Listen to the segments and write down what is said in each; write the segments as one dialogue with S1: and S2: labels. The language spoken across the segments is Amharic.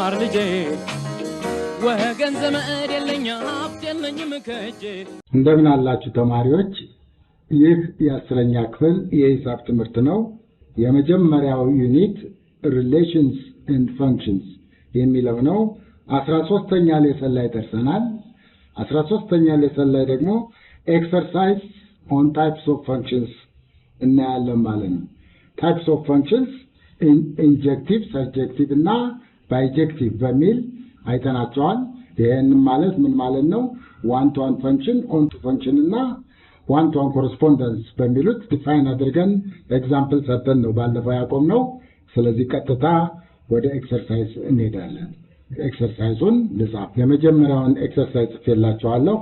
S1: ተማር ልጄ ወገን ዘመድ የለኝ ሀብት የለኝም ከእጄ።
S2: እንደምን አላችሁ ተማሪዎች? ይህ የ10ኛ ክፍል የሂሳብ ትምህርት ነው። የመጀመሪያው ዩኒት ሪሌሽንስ ኤንድ ፈንክሽንስ የሚለው ነው። 13ኛ ሌሰን ላይ ደርሰናል። 13ኛ ሌሰን ላይ ደግሞ ኤክሰርሳይዝ ኦን ታይፕስ ኦፍ ፈንክሽንስ እናያለን ማለት ነው። ታይፕስ ኦፍ ፈንክሽንስ ኢንጀክቲቭ፣ ሰብጀክቲቭ እና ባይጀክቲቭ በሚል አይተናቸዋል። ይሄን ማለት ምን ማለት ነው? ዋን ቱ ዋን ፈንክሽን፣ ኦን ቱ ፈንክሽን እና ዋን ቱ ዋን ኮረስፖንደንስ በሚሉት ዲፋይን አድርገን ኤግዛምፕል ሰጥተን ነው ባለፈው ያቆምነው። ስለዚህ ቀጥታ ወደ ኤክሰርሳይዝ እንሄዳለን። ኤክሰርሳይዙን ልጻፍ። የመጀመሪያውን ኤክሰርሳይዝ ጽፌላችኋለሁ።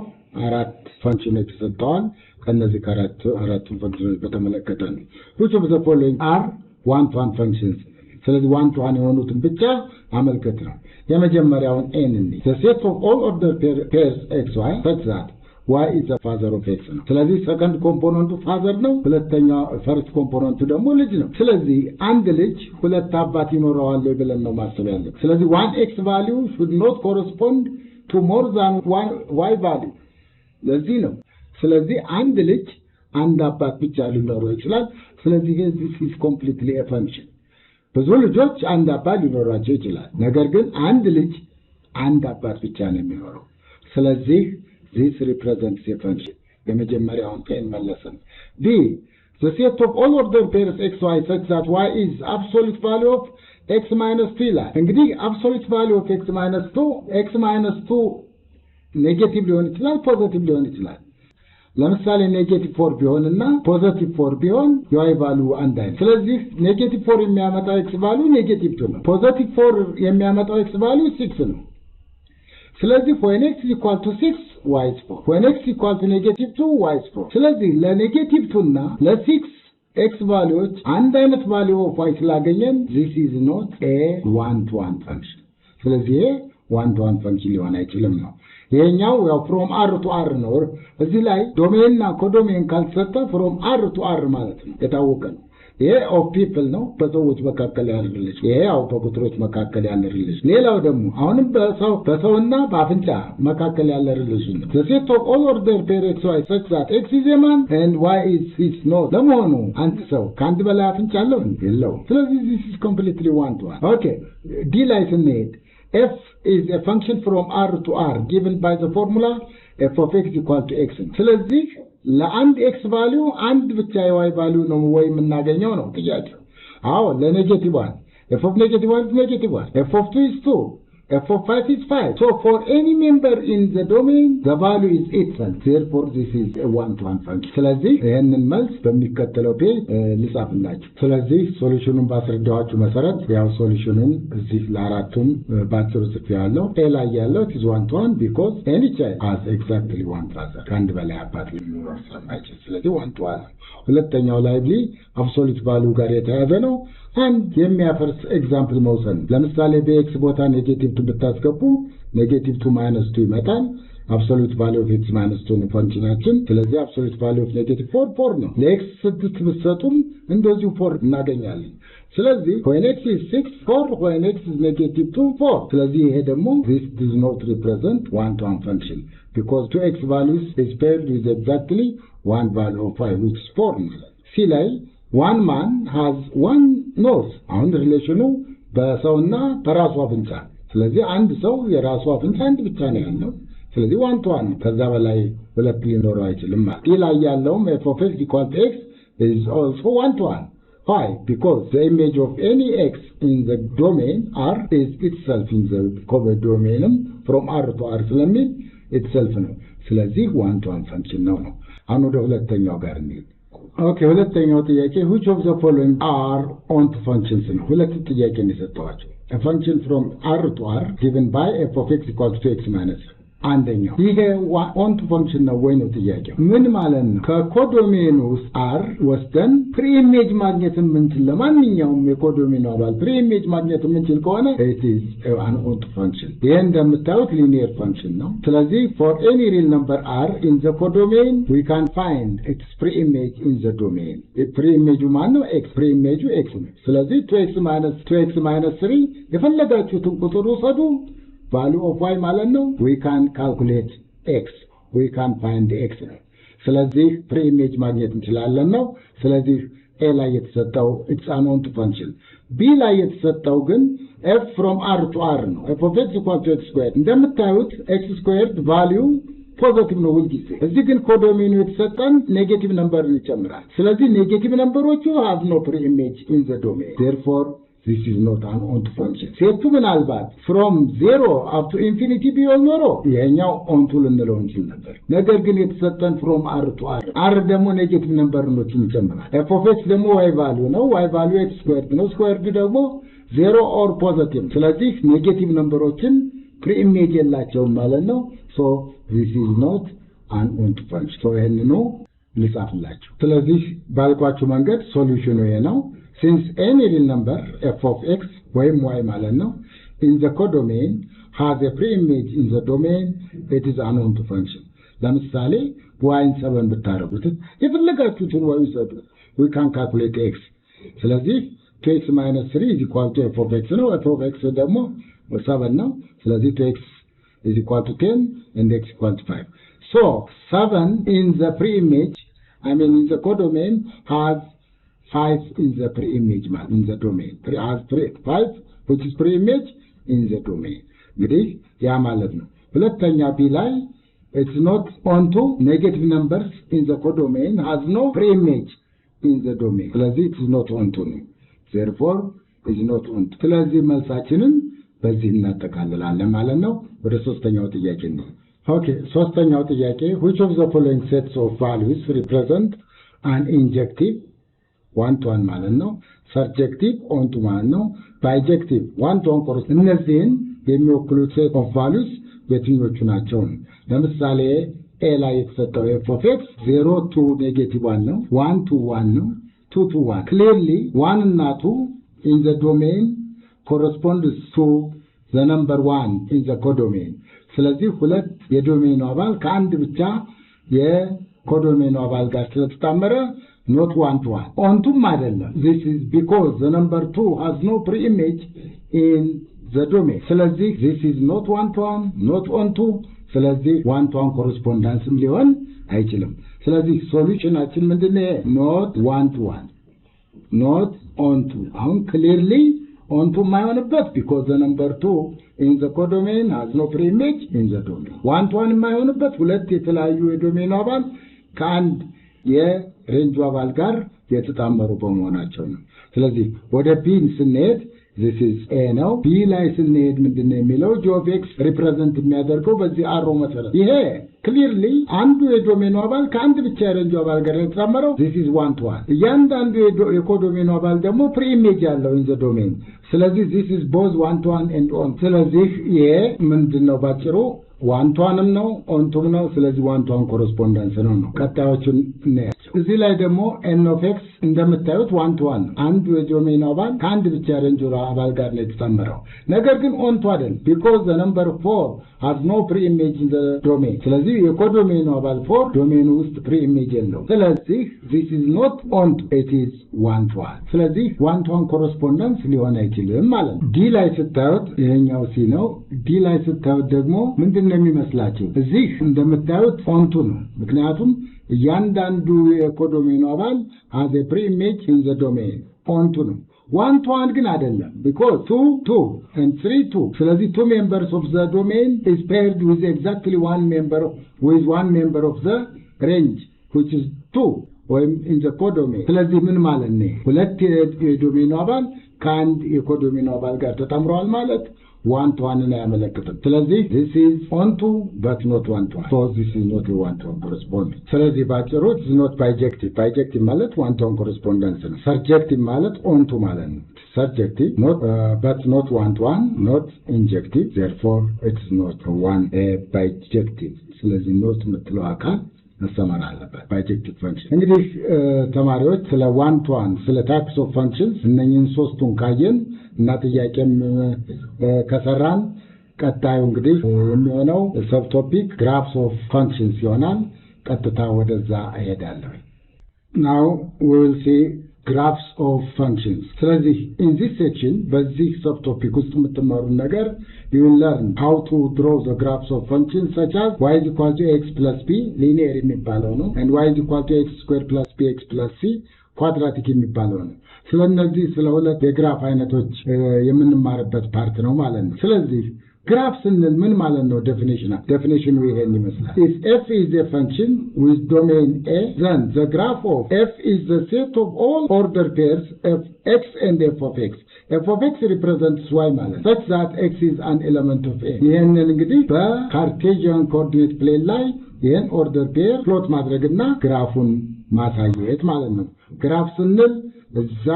S2: 4 ፈንክሽኖች ተሰጥተዋል። ከነዚህ ከአራቱ ፈንክሽኖች በተመለከተ ነው። which of the following are one to one functions? ስለዚህ one to one የሆኑትን ብቻ አመልከት ነው። የመጀመሪያውን n እንይ። the set of all of the pairs xy such that y is the father of x ነው። ስለዚህ ሰከንድ ኮምፖነንቱ ፋዘር ነው፣ ሁለተኛው ፈርስት ኮምፖነንቱ ደግሞ ልጅ ነው። ስለዚህ አንድ ልጅ ሁለት አባት ይኖረዋል ብለን ነው ማሰብ ያለው። ስለዚህ 1x value should not correspond to more than y value። ለዚህ ነው። ስለዚህ አንድ ልጅ አንድ አባት ብቻ ሊኖረው ይችላል። ስለዚህ this is completely a function። ብዙ ልጆች አንድ አባት ሊኖራቸው ይችላል። ነገር ግን አንድ ልጅ አንድ አባት ብቻ ነው የሚኖረው። ስለዚህ this represents a function። የመጀመሪያውን pen መለሰን። b the set of all of the pairs xy such that y is absolute value of x minus 2 ይላል። እንግዲህ absolute value of x minus 2 ኔጌቲቭ ሊሆን ይችላል፣ ፖዚቲቭ ሊሆን ይችላል። ለምሳሌ ኔጌቲቭ 4 ቢሆንና ፖዚቲቭ 4 ቢሆን y ቫልዩ አንድ አይነት። ስለዚህ ኔጌቲቭ 4 የሚያመጣው x ቫልዩ ኔጌቲቭ 2 ነው። ፖዚቲቭ 4 የሚያመጣው x ቫልዩ 6 ነው። ስለዚህ when x equal to 6 y is 4, when x equal to negative 2 y is 4። ስለዚህ ለኔጌቲቭ 2 እና ለ6 x ቫልዩዎች አንድ አይነት ቫልዩ ኦፍ y ስላገኘን this is not a one to one function። ስለዚህ one to one function ሊሆን አይችልም ነው። ይሄኛው ያው from r to r ነው። እዚህ ላይ ዶሜን እና ኮዶሜን ካልተሰጠ from r to r ማለት ነው፣ የታወቀ ነው። ይሄ of people ነው፣ በሰዎች መካከል ያለ ሪሌሽን። ይሄ ያው በቁጥሮች መካከል ያለ ሪሌሽን። ሌላው ደግሞ አሁንም በሰውና በአፍንጫ መካከል ያለ ሪሌሽን ነው። the set of all order pair xy such that x is a man and y is not። ለመሆኑ አንድ ሰው ከአንድ በላይ አፍንጫ አለው የለውም? ስለዚህ this is completely one to one። okay d ላይ ስንሄድ f is a function from r to r given by the formula f of x equal to x። ስለዚህ ለአንድ x value አንድ ብቻ y value ነው ወይ የምናገኘው ነው ጥያቄው። አዎ ለኔጌቲቭ 1 f of negative 1 is negative 1, f of 2 is 2, f of 5 is 5. So for any member in the domain the value is itself. Therefore this is a one to one function። ስለዚህ ይሄንን መልስ በሚከተለው ፔጅ ልጻፍላችሁ። ስለዚህ ሶሉሽኑን ባስረዳኋችሁ መሰረት ያው ሶሉሽኑን እዚህ ለአራቱም ባጭሩ ጽፌያለሁ። ኤ ላይ ያለው is one to one because any child has exactly one father። ከአንድ በላይ አባት ሊኖር ስለማይችል ስለዚህ one to one። ሁለተኛው ላይ አብሶሉት ቫልዩ ጋር የተያያዘ ነው። አንድ የሚያፈርስ ኤግዛምፕል መውሰድ። ለምሳሌ በኤክስ ቦታ ኔጌቲቭ 2 ብታስገቡ ኔጌቲቭ 2 ማይነስ 2 ይመጣል። አብሶሉት ቫልዩ ኦፍ ኤክስ ማይነስ 2 ነው ፈንክሽናችን። ስለዚህ አብሶሉት ቫልዩ ኦፍ ኔጌቲቭ 4 ነው። ለኤክስ 6 ብትሰጡም እንደዚሁ 4 እናገኛለን። ስለዚህ when x is 6 4, when x is negative 2 4። ስለዚህ ይሄ ደግሞ this does not represent one to one function because 2x values is paired with exactly one value of 5 which is 4 ማለት። ሲ ላይ one man has one nose። አሁን ሪሌሽኑ በሰውና በራሱ አፍንጫ። ስለዚህ አንድ ሰው የራሱ አፍንጫ አንድ ብቻ ነው ያለው። ስለዚህ one to one ከዛ በላይ ሁለት ሊኖረው አይችልም ማለት። ዲ ላይ ያለውም f of x equal to x is also one to one። Why? Because the image of any x in the domain R is itself in the covered domain from R to R ስለሚል itself ነው። ስለዚህ one to one function ነው። አሁን ወደ ሁለተኛው ጋር እንሂድ። ኦኬ ሁለተኛው ጥያቄ which of the following are onto functions ነው። ሁለት ጥያቄ ነው የሰጠዋቸው። a function from r to r given by f of x equal to x minus አንደኛው ይሄ ኦንቱ ፈንክሽን ነው ወይ ነው ጥያቄው። ምን ማለት ነው? ከኮዶሜን ውስጥ አር ወስደን ፕሪኢሜጅ ማግኘት የምንችል ለማንኛውም የኮዶሜን አባል ፕሪኢሜጅ ማግኘት የምንችል ከሆነ it is an onto function። ይሄ እንደምታዩት ሊኒየር ፈንክሽን ነው። ስለዚህ for any real number r in the codomain we can find its preimage in the domain። preimage ማን ነው? x preimage x ነው። ስለዚህ 2x minus 3 የፈለጋችሁትን ቁጥር ውሰዱ value of y ማለት ነው we can calculate x we can find the x ነው። ስለዚህ preimage ማግኘት እንችላለን ነው። ስለዚህ a ላይ የተሰጠው it's an onto function። b ላይ የተሰጠው ግን f from r to r ነው። f of x equal to x squared እንደምታዩት x squared value ፖዚቲቭ ነው ሁልጊዜ። እዚህ ግን ኮዶሜኑ የተሰጠን ኔጌቲቭ ነምበር ይጨምራል። ስለዚህ ኔጌቲቭ ነምበሮቹ have no preimage in the domain therefore this is not an onto function። ሴቱ ምናልባት from 0 up to infinity ቢሆን ኖሮ ይሄኛው onto ልንለው እንችል ነበር። ነገር ግን የተሰጠን from r to r r ደግሞ ኔጌቲቭ ነምበሮችን ይጨምራል። f of x ደግሞ y value ነው። y value x squared ነው። squared ደግሞ 0 or positive። ስለዚህ ኔጌቲቭ ነምበሮችን preimage የላቸውም ማለት ነው። so this is not an onto function። so ይሄንኑ ልጻፍላችሁ። ስለዚህ ባልኳችሁ መንገድ ሶሉሽኑ ይሄ ነው። since any real number f of x ወይም y ማለት ነው in the codomain has a preimage in the domain it is an onto function። ለምሳሌ y 7 ብታረጉት የፈለጋችሁትን y ይሰጡ we can calculate x። ስለዚህ 2x minus 3 is equal to f of x ነው። f of x ደግሞ 7 ነው። ስለዚህ 2x is equal to 10 and x equal to 5. so 7 in the preimage in the codomain has 5 in the preimage in the domain has 5 which is preimage in the domain። እንግዲህ ያ ማለት ነው። ሁለተኛ b ላይ it's not onto negative numbers in the codomain has no preimage in the domain ስለዚህ it is not onto ነው therefore it is not onto። ስለዚህ መልሳችንን በዚህ እናጠቃልላለን ማለት ነው። ወደ ሶስተኛው ጥያቄ ነው። ኦኬ ሶስተኛው ጥያቄ which of the following sets of values represent an injective one to one ማለት ነው surjective on to ማለት ነው bijective one to one correspond እነዚህን የሚወክሉት set of values የትኞቹ ናቸው? ለምሳሌ a ላይ የተሰጠው f of x 0 to -1 ነው 1 to 1 ነው 2 to 1 clearly 1 እና 2 in the domain corresponds to the number 1 in the codomain። ስለዚህ ሁለት የዶሜኑ አባል ከአንድ ብቻ የኮዶሜኑ አባል ጋር ስለተጣመረ not 1 to 1 onto አይደለም። this is because the number 2 has no preimage in the domain። ስለዚህ this is not 1 to 1 not onto ስለዚህ 1 to 1 correspondence ሊሆን አይችልም። ስለዚህ ሶሉሽናችን ምንድነው? not 1 to 1 not onto። አሁን clearly onto የማይሆንበት because the number 2 in the codomain has no preimage in the domain። 1 to 1 የማይሆንበት ሁለት የተለያዩ የዶሜኑ አባል ከአንድ የሬንጁ አባል ጋር የተጣመሩ በመሆናቸው ነው። ስለዚህ ወደ b ስንሄድ this is a ነው። b ላይ ስንሄድ ምንድነው የሚለው g of x represent የሚያደርገው በዚህ አሮ መሰረት ይሄ clearly አንዱ የዶሜኑ አባል ከአንድ ብቻ የሬንጁ አባል ጋር የተጣመረው this is 1 to 1። እያንዳንዱ የኮዶሜኑ አባል ደግሞ preimage ያለው in the domain ስለዚህ this is both 1 to 1 and on። ስለዚህ ይሄ ምንድነው ባጭሩ 1 to 1 ነው on to ነው። ስለዚህ 1 to 1 correspondence ነው። ቀጣዮቹን እናያቸው። እዚህ ላይ ደግሞ n of x እንደምታዩት 1 to 1 አንዱ የዶሜኑ አባል ከአንድ ብቻ የሬንጁ አባል ጋር ነው የተጣመረው። ነገር ግን on to አይደል because the number 4 has no preimage in the domain። ስለዚህ የኮዶሜኑ አባል 4 ዶሜኑ ውስጥ preimage የለውም። ስለዚህ this is not on to it is 1 to 1። ስለዚህ 1 to 1 correspondence ሊሆን አይችልም ማለት ነው። d ላይ ስታዩት ይሄኛው c ነው። d ላይ ስታዩት ደግሞ ምንድነው የሚመስላችሁ? እዚህ እንደምታዩት on to ነው። ምክንያቱም እያንዳንዱ የኮዶሜኑ አባል has a preimage in the domain on to ነው። 1 to 1 ግን አይደለም because 2 and 3 2 ስለዚህ 2 members of the domain is paired with exactly one member of the range which is 2 ወይም in the codomain። ስለዚህ ምን ማለት ነው? ሁለት የዶሜኑ አባል ከአንድ የኮዶሜኑ አባል ጋር ተጣምረዋል ማለት 1 to 1 ላይ ያመለክታል። ስለዚህ this is on to but not 1 to 1 so this is not a 1 to 1 correspondence። ስለዚህ ባጭሩ this is not bijective ማለት 1 to 1 correspondence ነው። surjective ማለት on to ማለት ነው። surjective, not but not one-to-one, not injective. Therefore, it is not one bijective. ስለዚህ ኖት የምትለው አካል መሰመር አለበት። ባይጀክቲቭ ፈንክሽን እንግዲህ ተማሪዎች ስለ ዋን ቱ ዋን ስለ ታይፕስ ኦፍ ፈንክሽንስ እነኚህን ሶስቱን ካየን እና ጥያቄም ከሰራን ቀጣዩ እንግዲህ የሚሆነው ሰብ ቶፒክ ግራፍስ ኦፍ ፈንክሽንስ ይሆናል። ቀጥታ ወደዛ እሄዳለሁ። Now we will see graphs of functions. ስለዚህ in this section በዚህ ሰብ ቶፒክ ውስጥ የምትማሩ ነገር you will learn how to draw the graphs of functions such as y is equal to x plus b linear የሚባለው ነው and y is equal to x squared plus bx plus c quadratic የሚባለው ነው። ስለነዚህ ስለ ሁለት የግራፍ አይነቶች የምንማርበት ፓርት ነው ማለት ነው። ስለዚህ graph ስንል ምን ማለት ነው? definition ይሄን ይመስላል። If f is a function with domain a, then the graph of f is the set of all ordered pairs of x and f of x. f of x represents y ማለት such that x is an element of a. ይሄንን እንግዲህ በካርቴዥያን ኮኦርዲኔት ፕሌን ላይ ይሄን ኦርደር ፔር ፕሎት ማድረግና ግራፉን ማሳየት ማለት ነው። ግራፍ ስንል እዛ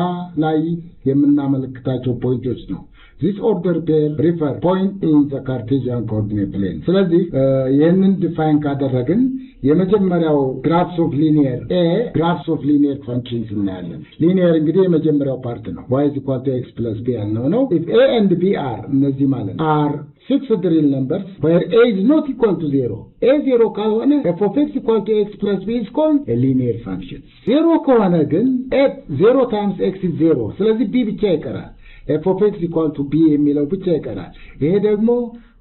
S2: ላይ የምናመለክታቸው ፖይንቶች ነው። This order pair refer point in the Cartesian coordinate plane. ስለዚህ ይሄንን ዲፋይን ካደረግን የመጀመሪያው graphs of linear functions እናያለን። linear እንግዲህ የመጀመሪያው ፓርት ነው። y is equal to x plus b ያልነው ነው። If a and b are እነዚህ ማለት are fixed real numbers where a is not equal to 0. a 0 ካልሆነ f of x equal to x plus b is called a linear function. 0 ከሆነ ግን 0 times x is 0. ስለዚህ b ብቻ ይቀራል። f of x equal to b የሚለው ብቻ ይቀራል። ይሄ ደግሞ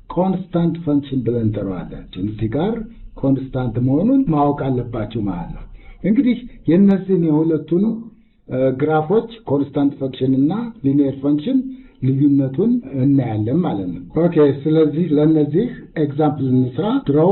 S2: ኮንስታንት ፈንክሽን ብለን እንጠራዋለን። እዚህ ጋር ኮንስታንት መሆኑን ማወቅ አለባችሁ ማለት ነው። እንግዲህ የነዚህን የሁለቱን ግራፎች ኮንስታንት ፈንክሽን እና ሊኒየር ፈንክሽን ልዩነቱን እናያለን ማለት ነው። ኦኬ ስለዚህ ለነዚህ ኤግዛምፕል እንስራ። draw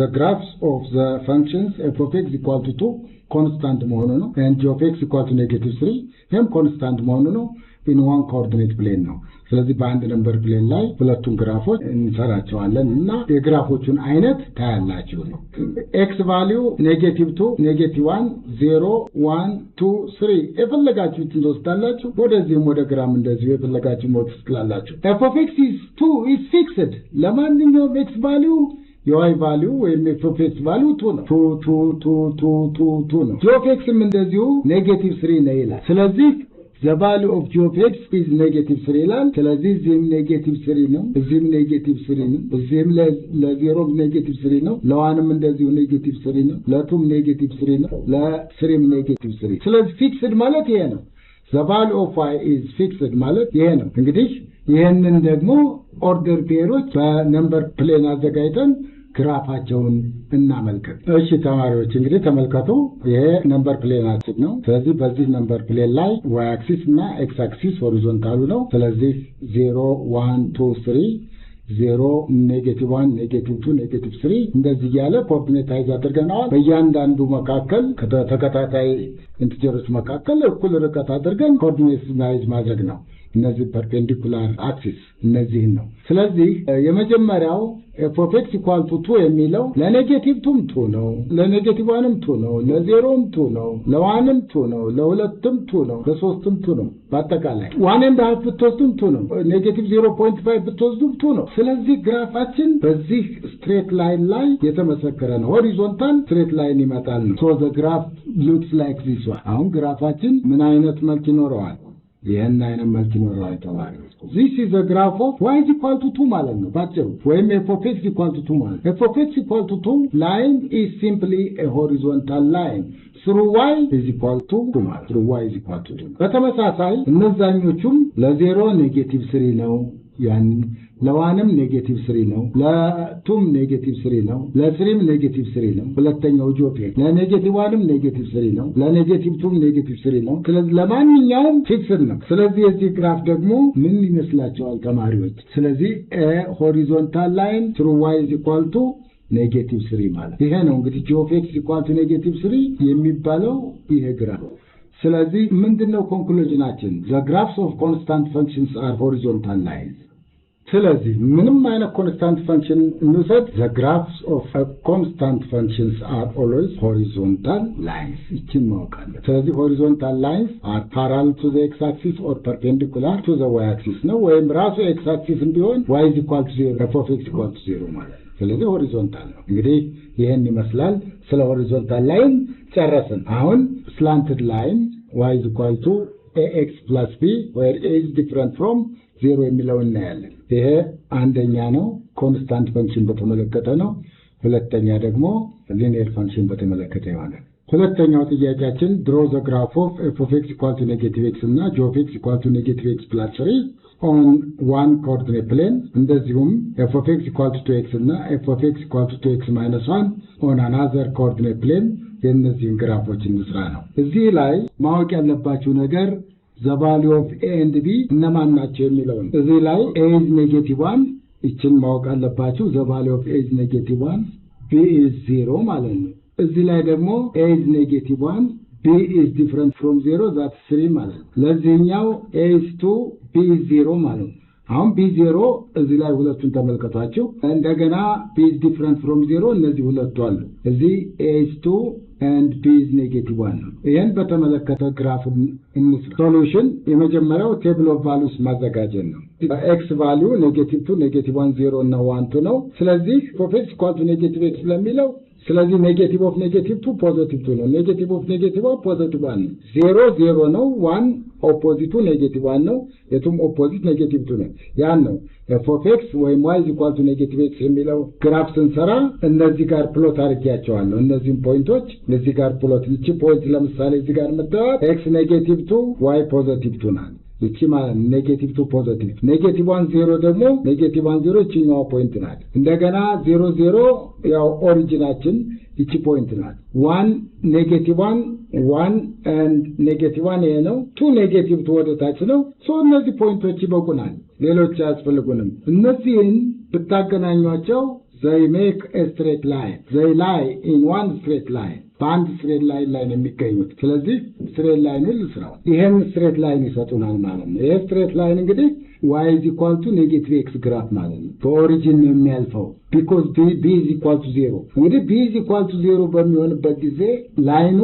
S2: the graphs of the functions f of x equal to 2 ኮንስታንት መሆኑ ነው and g of x equal to -3 ይሄም ኮንስታንት መሆኑ ነው in one coordinate plane ነው። ስለዚህ በአንድ ነምበር ፕሌን ላይ ሁለቱን ግራፎች እንሰራቸዋለን እና የግራፎቹን አይነት ታያላችሁ ነው። x ቫልዩ -2 -1 0 1 2 3 የፈለጋችሁትን ትወስዳላችሁ። ወደዚህም ወደ ግራም እንደዚሁ የፈለጋችሁ መውሰድ ትችላላችሁ። f of x is 2 is fixed ለማንኛውም x ቫልዩ የy ቫልዩ ወይም f of x ቫልዩ 2 ነው። 2 ነው። g of x እንደዚሁ -3 ነው ይላል። ስለዚህ the value of g of x is -3 ይላል። ስለዚህ እዚህም -3 ነው፣ እዚህም -3 ነው፣ እዚህም ለ0 -3 ነው፣ ለዋንም እንደዚሁ -3 ነው፣ ለቱም -3 ነው፣ ለስሪም -3። ስለዚህ ፊክስድ ማለት ይሄ ነው። the value of y is fixed ማለት ይሄ ነው። እንግዲህ ይሄንን ደግሞ ኦርደር ፔሮች በነምበር ፕሌን አዘጋጅተን ግራፋቸውን እናመልከት። እሺ ተማሪዎች እንግዲህ ተመልከቱ። ይሄ ነምበር ፕሌናችን ነው። ስለዚህ በዚህ ነምበር ፕሌን ላይ y አክሲስ እና x አክሲስ ሆሪዞንታሉ ነው። ስለዚህ 0 1 2 3 0 -1 -2 -3 እንደዚህ ያለ ኮኦርዲኔታይዝ አድርገናል። በእያንዳንዱ መካከል ከተከታታይ ኢንቲጀሮች መካከል እኩል ርቀት አድርገን ኮኦርዲኔታይዝ ማድረግ ነው። እነዚህ ፐርፔንዲኩላር አክሲስ እነዚህ ነው። ስለዚህ የመጀመሪያው f of x equal to 2 የሚለው ለኔጌቲቭቱም 2 ነው፣ ለኔጌቲቭዋንም 2 ነው፣ ለዜሮም 2 ነው፣ ለዋንም 2 ነው፣ ለሁለትም 2 ነው፣ ለሶስትም 2 ነው። በአጠቃላይ 1.5 ብትወስዱም 2 ነው፣ -0.5 ብትወስዱም 2 ነው። ስለዚህ ግራፋችን በዚህ ስትሬት ላይን ላይ የተመሰከረ ነው። ሆሪዞንታል ስትሬት ላይን ይመጣል ነው። so the graph looks like this one። አሁን ግራፋችን ምን አይነት መልክ ይኖረዋል? ይሄን አይነት መልክ ይኖረዋል ተማሪዎች። this is a graph of y is equal to 2 ማለት ነው ባጭሩ፣ ወይም f of x equal to 2 ማለት f of x equal to 2 line is simply a horizontal line through y is equal to 2 ማለት through y is equal to 2። በተመሳሳይ እነዛኞቹም ለ0 -3 ነው፣ ያን ለዋንም -3 ነው፣ ለቱም -3 ነው፣ ለስሪም -3 ነው። ሁለተኛው ጆፔ ለኔጌቲቭዋንም -3 ነው፣ ለኔጌቲቭቱም -3 ነው። ስለዚህ ለማንኛውም ፊክስድ ነው። ስለዚህ የዚህ ግራፍ ደግሞ ምን ይመስላችኋል ተማሪዎች? ስለዚህ ሆሪዞንታል ላይን through y is equal to -3 ማለት ይሄ ነው። እንግዲህ g of x equal to -3 የሚባለው ይሄ ግራፍ። ስለዚህ ምንድነው ኮንክሉዥናችን? the graphs of constant functions are horizontal lines ስለዚህ ምንም አይነት ኮንስታንት ፈንክሽን እንውሰድ the graphs of a constant functions are always horizontal lines ይችን ማወቅ አለ ስለዚህ horizontal lines are parallel to the x axis or perpendicular to the y axis ነው ወይም ራሱ x axis ቢሆን y is equal to 0 f of x equal to 0 ማለት ነው ስለዚህ horizontal ነው እንግዲህ ይሄን ይመስላል ስለ horizontal line ጨረስን አሁን slanted line y is equal to ax plus b where a is different from 0 የሚለውን እናያለን ይሄ አንደኛ ነው ኮንስታንት ፈንክሽን በተመለከተ ነው ሁለተኛ ደግሞ ሊኒየር ፈንክሽን በተመለከተ ይሆናል ሁለተኛው ጥያቄያችን draw the graph of f of x equal to negative x እና g of x equal to negative x plus 3 on one coordinate plane እንደዚሁም f of x equal to 2x እና f of x equal to 2x minus 1 on another coordinate plane የእነዚህን ግራፎች እንስራ ነው እዚህ ላይ ማወቅ ያለባችሁ ነገር the value of a and b እነማን ናቸው የሚለውን እዚህ ላይ a is -1 ይችን ማወቅ አለባችሁ the value of a is -1 b is 0 ማለት ነው እዚህ ላይ ደግሞ a is -1 b is different from 0 that's 3 ማለት ነው ለዚህኛው a is 2 b is 0 ማለት ነው አሁን b0 እዚህ ላይ ሁለቱን ተመልከቷቸው እንደገና b is different from 0 እነዚህ ሁለቱ አሉ እዚህ a is 2 and b is -1 ነው ይሄን በተመለከተ ግራፍ እንስራ ሶሉሽን የመጀመሪያው ቴብል ኦፍ ቫልዩስ ማዘጋጀት ነው x ቫልዩ -2 -1 0 እና 1 ነው ስለዚህ f x = x ለሚለው ስለዚህ ኔጌቲቭ ኦፍ ኔጌቲቭ 2 ፖዚቲቭ 2 ነው ኔጌቲቭ ኦፍ ኔጌቲቭ 1 ፖዚቲቭ 1 ነው 0 0 ነው 1 ኦፖዚቱ ኔጌቲቭ 1 ነው የቱም ኦፖዚት ኔጌቲቭ 2 ነው ያን ነው f of x ወይም y = x የሚለው ግራፍ ስንሰራ እነዚህ ጋር ፕሎት አድርጌያቸዋለሁ እነዚህን ፖይንቶች እነዚህ ጋር ፕሎት እቺ ፖይንት ለምሳሌ እዚህ ጋር መጣት x -2 y +2 ናት እቺ ማለት -2 ፖዚቲቭ -1 0 ደግሞ -1 0 እቺኛው ፖይንት ናት እንደገና 0 0 ያው ኦሪጂናችን እቺ ፖይንት ናት 1 -1 1 and -1 ይሄ ነው 2 -2 ወደ ታች ነው ሶ እነዚህ ፖይንቶች ይበቁናል ሌሎች አያስፈልጉንም እነዚህን ብታገናኟቸው they make a straight line they lie in one straight line በአንድ straight line ላይ ነው የሚገኙት ስለዚህ straight line ልስራው ይሄን straight line ይሰጡናል ማለት ነው ይሄ straight line እንግዲህ y = x ግራፍ ማለት ነው በኦሪጂን ነው የሚያልፈው because b = 0 እንግዲህ b = 0 በሚሆንበት ጊዜ ላይኑ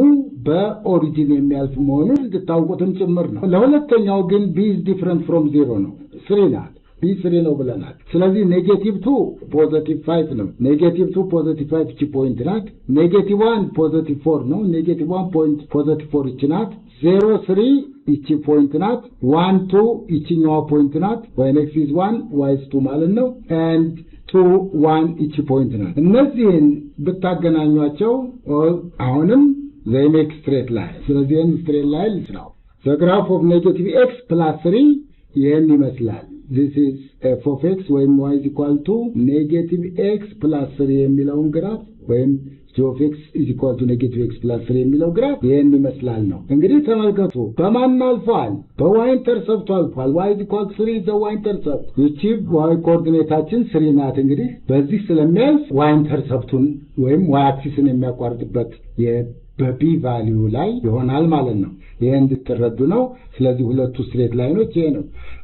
S2: በኦሪጂን የሚያልፍ መሆኑን እንድታውቁትም ጭምር ነው ለሁለተኛው ግን b is different from 0 ነው 3 ናት b3 ነው ብለናል ስለዚህ -2 +5 ነው -2 +5 እቺ ፖይንት ናት -1 +4 ነው -1 ፖይንት +4 እቺ ናት 0 3 እቺ ፖይንት ናት 1 2 እቺኛው ፖይንት ናት when x is 1 y is 2 ማለት ነው and 2 1 እቺ ፖይንት ናት እነዚህን ብታገናኟቸው አሁንም they make straight line ስለዚህ straight line ልስራው the graph of -x + 3 ይሄን ይመስላል this is f of x when y is equal to -x plus 3 የሚለውን ግራፍ ወይም g of x is equal to -x plus 3 የሚለው ግራፍ ይሄን ይመስላል ነው እንግዲህ ተመልከቱ በማን አልፏል በy ኢንተርሰፕት አልፏል y is equal to 3 the y intercept እቺ y ኮኦርዲኔታችን 3 ናት እንግዲህ በዚህ ስለሚያልፍ y ኢንተርሰፕቱን ወይም y አክሲስን የሚያቋርጥበት በb ቫልዩ ላይ ይሆናል ማለት ነው ይሄ እንድትረዱ ነው ስለዚህ ሁለቱ ስትሬት ላይኖች ይሄ ነው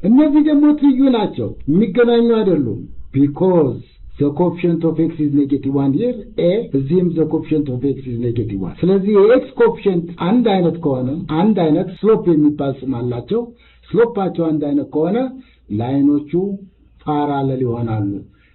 S2: እነዚህ ደግሞ ትይዩ ናቸው የሚገናኙ አይደሉም because the coefficient of x is -1 here a እዚህም the coefficient of x is -1 ስለዚህ የx coefficient አንድ አይነት ከሆነ አንድ አይነት ስሎፕ የሚባል ስም አላቸው ስሎፓቸው አንድ አይነት ከሆነ ላይኖቹ ፓራሌል ይሆናሉ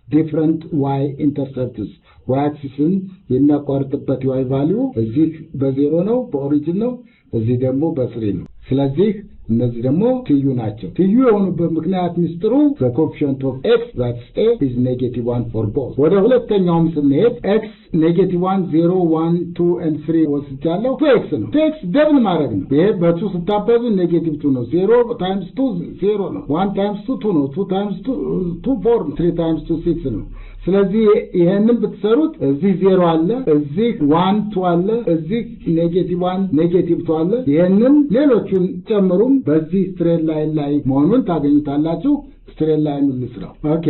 S2: different y intercepts y axisን የሚያቋርጥበት y value እዚህ በ0 ነው በኦሪጂን ነው እዚህ ደግሞ በ3 ነው ስለዚህ እነዚህ ደግሞ ትዩ ናቸው ትዩ የሆኑበት ምክንያት ሚስጥሩ the coefficient of x that's a is -1 for both ወደ ሁለተኛውም ስንሄድ x -1 0 1 2 and 3 ወስጃለሁ 2x ነው 2x ደብል ማድረግ ነው ይሄ በ2 ስታበዙ -2 ነው 0 times 2 0 ነው 1 times 2 2 ነው 2 times 2 4 ነው 3 times 2 6 ነው ስለዚህ ይሄንን ብትሰሩት እዚህ 0 አለ እዚህ 1 2 አለ እዚህ -1 -2 አለ ይሄንን ሌሎቹን ጨምሩም በዚህ ስትሬት ላይን ላይ መሆኑን ታገኙታላችሁ ስትሬት ላይን ልስራው። ኦኬ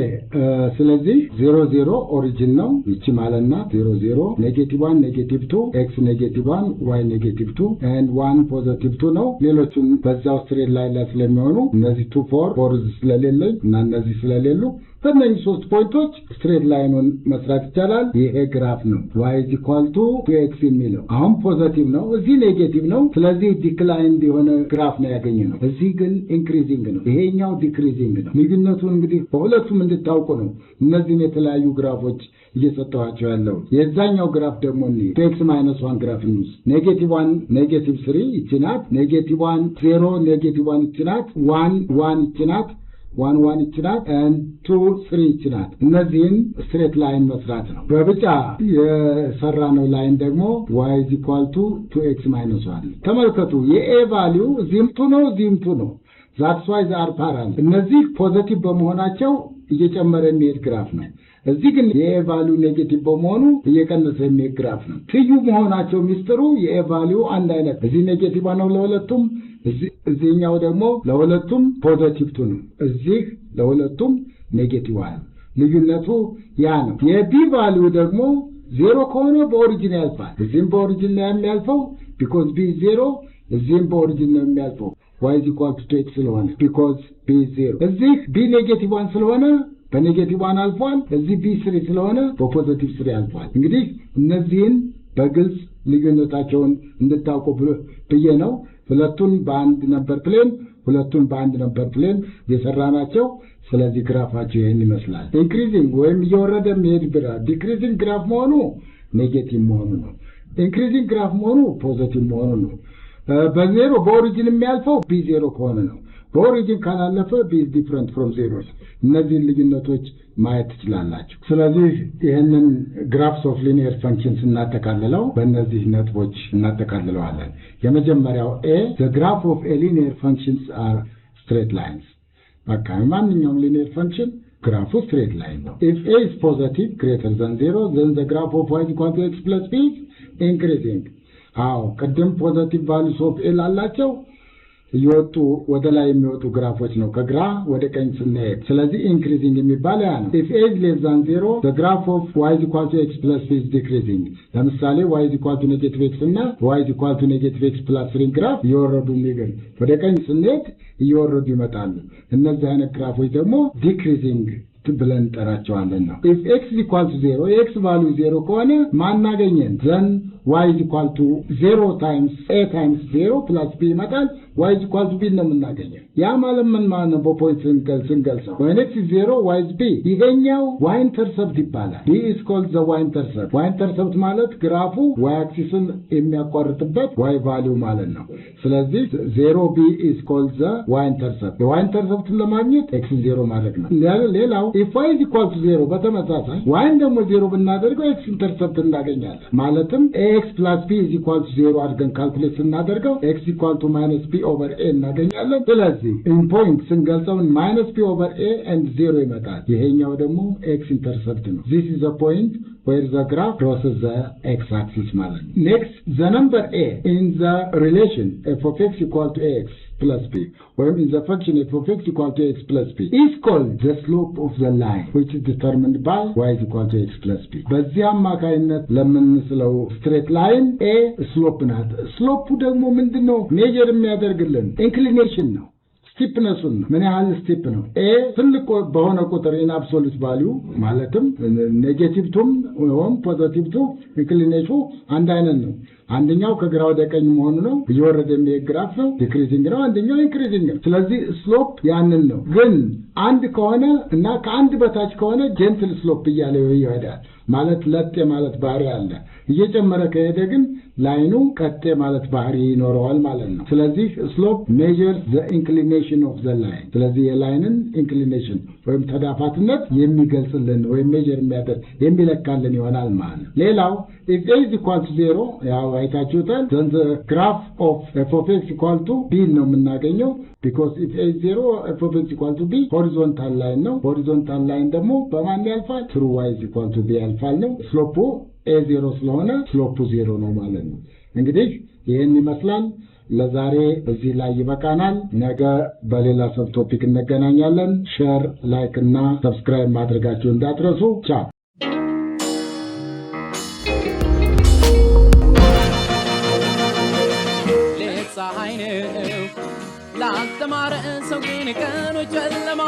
S2: ስለዚህ 0 0 ኦሪጂን ነው እቺ ማለትና 0 0 -1 -2 x -1 y -2 and 1 +2 ነው። ሌሎቹም በዛው ስትሬት ላይን ላይ ስለሚሆኑ እነዚህ 2 4 ስለሌለኝ እና እነዚህ ስለሌሉ በእነዚህ 3 ፖይንቶች ስትሬት ላይኑን መስራት ይቻላል። ይሄ ግራፍ ነው y = 2x የሚለው አሁን ፖዚቲቭ ነው፣ እዚህ ኔጌቲቭ ነው። ስለዚህ ዲክላይን የሆነ ግራፍ ነው ያገኘነው። እዚህ ግን ኢንክሪዚንግ ነው፣ ይሄኛው ዲክሪዚንግ ነው። ልዩነቱን እንግዲህ በሁለቱም እንድታውቁ ነው እነዚህን የተለያዩ ግራፎች እየሰጠኋቸው ያለው። የዛኛው ግራፍ ደግሞ x - 1 ግራፍ ነው። -1 -3 ይችናት፣ -1 0 -1 ይችናት፣ 1 1 ይችናት፣ 1 1 ይችላል and 2 3 ይችላል። እነዚህን ስትሬት ላይን መስራት ነው። በብጫ የሰራነው ላይን ደግሞ y = 2x - 1 ተመልከቱ። የa ቫልዩ ዚምቱ ነው ዚምቱ ነው። that's why they are parallel። እነዚህ ፖዚቲቭ በመሆናቸው እየጨመረ የሚሄድ ግራፍ ነው። እዚህ ግን የa ቫልዩ ኔጌቲቭ በመሆኑ እየቀነሰ የሚሄድ ግራፍ ነው። ትዩ መሆናቸው ሚስጥሩ የa ቫልዩ አንድ አይነት እዚህ ኔጌቲቭ ነው ለሁለቱም፣ እዚህኛው ደግሞ ለሁለቱም ፖዚቲቭ ነው። እዚህ ለሁለቱም ኔጌቲቭ ነው። ልዩነቱ ያ ነው። የb ቫልዩ ደግሞ 0 ከሆነ በኦሪጂን ያልፋል። እዚህም በኦሪጂን ነው የሚያልፈው because b 0፣ እዚህም በኦሪጂን ነው የሚያልፈው y = 2x ስለሆነ because b 0። እዚህ b -1 ስለሆነ በኔጌቲቭ 1 አልፏል። እዚህ b 3 ስለሆነ በፖዚቲቭ 3 አልፏል። እንግዲህ እነዚህን በግልጽ ልዩነታቸውን እንድታውቁ ብዬ ነው ሁለቱን በአንድ ነበር ፕሌን ሁለቱን በአንድ ነበር ፕሌን የሰራናቸው። ስለዚህ ግራፋቸው ይሄን ይመስላል። ኢንክሪዚንግ ወይም እየወረደ የሚሄድ ግራፍ ዲክሪዚንግ ግራፍ መሆኑ ኔጌቲቭ መሆኑ ነው። ኢንክሪዚንግ ግራፍ መሆኑ ፖዚቲቭ መሆኑ ነው። በዜሮ በኦሪጂን የሚያልፈው b0 ከሆነ ነው። በኦሪጂን ካላለፈ b is different from 0። እነዚህን ልዩነቶች ማየት ትችላላችሁ። ስለዚህ ይሄንን ግራፍስ ኦፍ ሊኒየር ፈንክሽንስ እናጠቃልለው በእነዚህ ነጥቦች እናጠቃልለዋለን። የመጀመሪያው a the graph of a linear functions are straight lines። በቃ ማንኛውም ሊኒየር ፈንክሽን ግራፉ ስትሬት ላይን ነው። if a is positive greater than 0 then the graph of y = x + b is increasing። አዎ ቅድም ፖዚቲቭ ቫልዩስ ኦፍ ኤ ላላቸው ይወጡ ወደ ላይ የሚወጡ ግራፎች ነው ከግራ ወደ ቀኝ ስንሄድ። ስለዚህ ኢንክሪዚንግ የሚባል ያ ነው። if a is less than 0 the graph of y = x + b is decreasing። ለምሳሌ y = -x እና y = -x + 3 ግራፍ እየወረዱ የሚገኝ ወደ ቀኝ ስንሄድ እየወረዱ ይመጣሉ። እነዚህ አይነት ግራፎች ደግሞ ዲክሪዚንግ ብለን ጠራቸዋለን ነው። if x = 0 x value 0 ከሆነ ማናገኘን then y = 0 times a times 0 plus b ይመጣል። y = b ነው የምናገኘው። ያ ማለት ምን ማለት ነው? በፖይንት ስንገልጸው when x is 0 y is b ይሄኛው y intercept ይባላል። b is called the y intercept። y intercept ማለት ግራፉ y axisን የሚያቋርጥበት y value ማለት ነው። ስለዚህ 0b is called the y intercept። y intercept ለማግኘት x 0 ማድረግ ነው። ሌላው if y = 0 በተመሳሳይ y ደግሞ 0 ብናደርገው x intercept እናገኛለን። ማለትም ax + b = 0 አድርገን ካልኩሌት ስናደርገው x = -b/a እናገኛለን። ስለዚህ in point ስንገልጸው -b/a and 0 ይመጣል። ይሄኛው ደግሞ x intercept ነው። this is the point where the graph crosses the x-axis ማለት ነው። next the number a in the relation f of x = ax plus b ወይም in the function f of x = x plus b is called the slope of the line which is determined by y = x plus b። በዚህ አማካይነት ለምንስለው ስትሬት ላይን a ስሎፕ ናት። ስሎፑ ደግሞ ምንድነው ሜጀር የሚያደርግልን ኢንክሊኔሽን ነው። ስቲፕነሱን ምን ያህል ስቲፕ ነው? a ትልቅ በሆነ ቁጥር in absolute value ማለትም ኔጌቲቭቱም ወይም ፖዚቲቭቱ ኢንክሊኔሽኑ አንድ አይነት ነው። አንደኛው ከግራ ወደ ቀኝ መሆኑ ነው። እየወረደ የሚሄድ ግራፍ ነው። ዲክሪዚንግ ነው። አንደኛው ኢንክሪዚንግ ነው። ስለዚህ ስሎፕ ያንን ነው። ግን አንድ ከሆነ እና ከአንድ በታች ከሆነ ጀንትል ስሎፕ እያለ ይሄዳል። ማለት ለጥ ማለት ባህሪ አለ። እየጨመረ ከሄደ ግን ላይኑ ቀጥ ማለት ባህሪ ይኖረዋል ማለት ነው። ስለዚህ ስሎፕ measures the inclination of the line። ስለዚህ የላይንን ኢንክሊኔሽን ወይም ተዳፋትነት የሚገልጽልን ወይም ሜጀር የሚያደርግ የሚለካልን ይሆናል ማለት ነው። ሌላው if a is equal to 0 ያው አይታችሁታል then the graph of f of x equal to b ነው የምናገኘው because if a is 0 f of x equal to b horizontal line ነው። horizontal line ደግሞ በማን ያልፋል? through y is equal to b ያልፋል ነው። ስሎፑ a0 ስለሆነ ስሎፑ 0 ነው ማለት ነው። እንግዲህ ይሄን ይመስላል። ለዛሬ እዚህ ላይ ይበቃናል። ነገ በሌላ ሰብ ቶፒክ እንገናኛለን። ሼር፣ ላይክ እና ሰብስክራይብ ማድረጋችሁን እንዳትረሱ። ቻው።
S1: ፀሐይ ነው ላስተማረ ሰው ግን ቀኑ ጨለማ